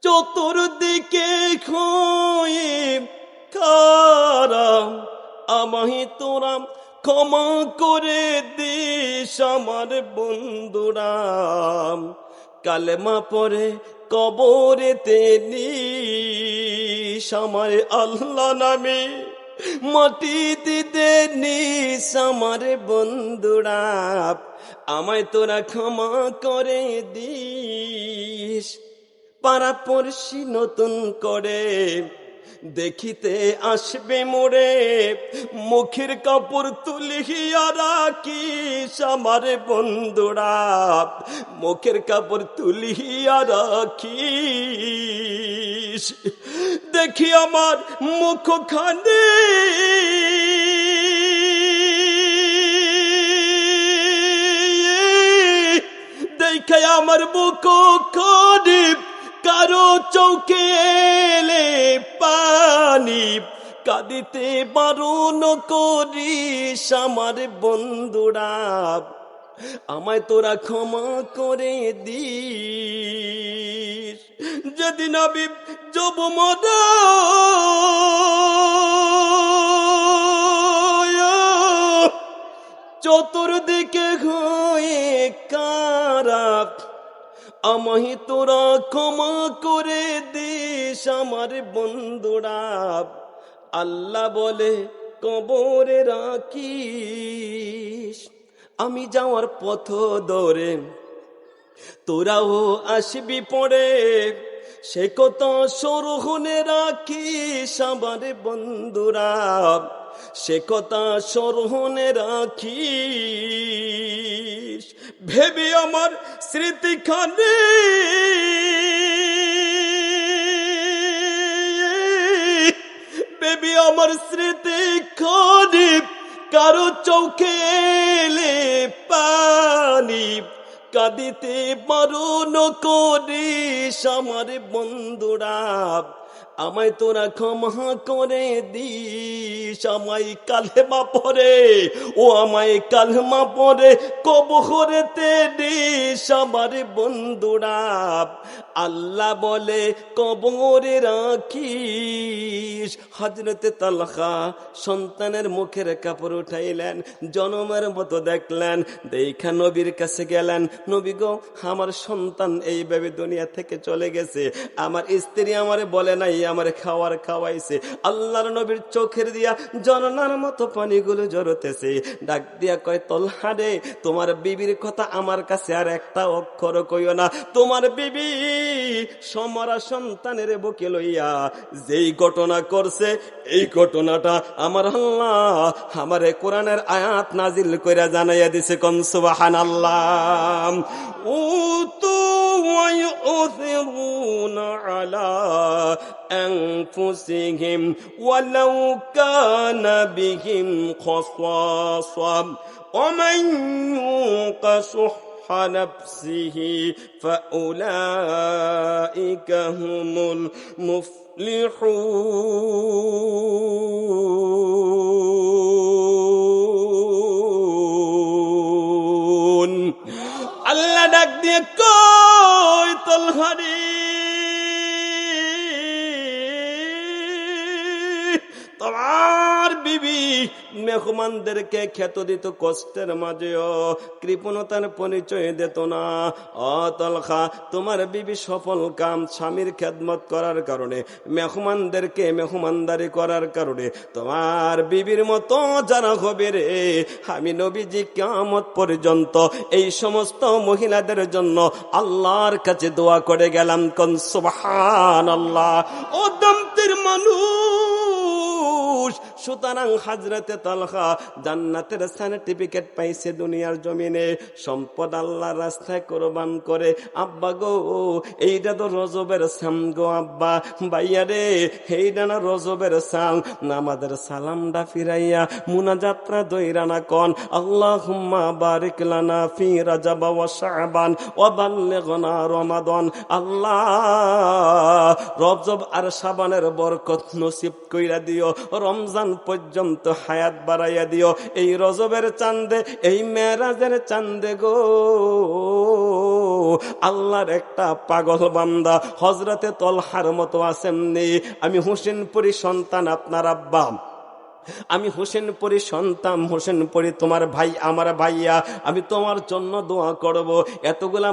চতুর্দিকে হয়ে কারা, আমায় তোরা ক্ষমা করে দিস আমার বন্ধুরা। কালেমা পরে কবরেতে নিস আমায় আল্লাহ নামে মাটি দিতে নিস আমার বন্ধুরা। আমায় তোরা ক্ষমা করে দিস। পাড়া পড়শি নতুন করে দেখিতে আসবে মোরে, মুখের কাপড় তুলিয়া রাখিস আমার বন্ধুরা। মুখের কাপড় তুলিয়া রাখিস। দেখি আমার মুখখানে দেখে আমার মুখখানে কারো চোখে এলে পানি, কাঁদিতে বারণ করিস আমার বন্ধুরা। আমায় তোরা ক্ষমা করে দিস। যেদিন আমি যাব মরা, চতুর্দিকে হয়ে কারা, আমায় তোরা ক্ষমা করে দিস আমার বন্ধুরা। আল্লাহ বলে কবরে রাখিস। আমি যাওয়ার পথ ধরে তোরাও আসবি পড়ে, সে কথা স্মরণে রাখিস আমার বন্ধুরা। সে কথা স্মরণে রাখিস। ভেবে আমার স্মৃতিখানে ভেবে আমার স্মৃতিখানে কারো চোখে এলে পানি, কাঁদিতে বারণ করিস আমার বন্ধুরা। আমায় তোরা ক্ষমা করে দিস। আমায় কালেমা পড়ে আমায় কালেমা পড়ে কবরেতে দিস আমার বন্ধুরা। আল্লাহ বলে কবরে রাখিস। হযরতে তালহা সন্তানের মুখের কাপড় উঠাইলেন, জনমের মতো দেখলেন, দেখা নবীর কাছে গেলেন। নবী গো, আমার সন্তান এইভাবে দুনিয়া থেকে চলে গেছে, আমার স্ত্রী আমারে বলে নাই আমার খাওয়াইছে। আল্লাহর নবীর চোখের দিয়া জননার মতো পানিগুলো জড়তেছে। ডাক দিয়া কয়, তলহা রে, তোমার বিবির কথা আমার কাছে আর একটা অক্ষর কইও না। তোমার বিবি সমরা সন্তানের বুকে লইয়া যেই ঘটনা করছে, এই ঘটনাটা আমার আল্লাহ আমারে কোরআনের আয়াত নাজিল কইরা জানাইয়া দিছে। কোন সুবহানাল্লাহ। উতু ওয়া ইউথিরুনা আলা আনফুসিহিম ওয়ালাউ কানা বিহিম খাসাসা ওয়া মান ইউকা نفسه فأولئك هم المفلحون। আল্লাহ ডাক দিয়ে কই, তলহারি তোমার বিবি মেহমানদেরকে খেত দিত কষ্টের মাঝেও, কৃপণতার পরিচয় দিত না। তলহা, তোমার বিবি সফল কাম স্বামীর খেদমত করার কারণে, মেহমানদেরকে মেহমানদারি করার কারণে তোমার বিবির মতো যারা হবে রে, আমি নবীজি কিয়ামত পর্যন্ত এই সমস্ত মহিলাদের জন্য আল্লাহর কাছে দোয়া করে গেলাম। কোন সুবহানাল্লাহ। ও দম্পতির মানুষ, সুতরাং হযরতে তালহা জান্নাতের সার্টিফিকেট পাইছে দুনিয়ার জমিনে, সম্পদ আল্লাহর রাস্তায় কোরবান করে। আব্বা গো, এইটা তো রজবের সাম গো আব্বা, ভাইয়া রে, এইটা না রজবের সাম। নামাজের সালামটা ফিরাইয়া মুনাজাতরা দইরানা কোন, আল্লাহুম্মা বারিক লানা ফি রাজাব ওয়া শাবান ওয়া বাল্লিগনা রমাদান। আল্লাহ, রজব আর শাবানের বরকত নসিব কইরা দিও, রমজান পর্যন্ত হায়াত বাড়াইয়া দিও। এই রজবের চাঁদে, এই মেরাজের চাঁদে গো আল্লাহর একটা পাগল বান্দা হযরতে তলহার মতো আসেননি। আমি হোসেনপুরি সন্তান আপনার আব্বা, আমি হোসেনপুরি সন্তান, হোসেনপুরি তোমার ভাই, আমার ভাইয়া, আমি তোমার জন্য দোয়া করব। এতগুলা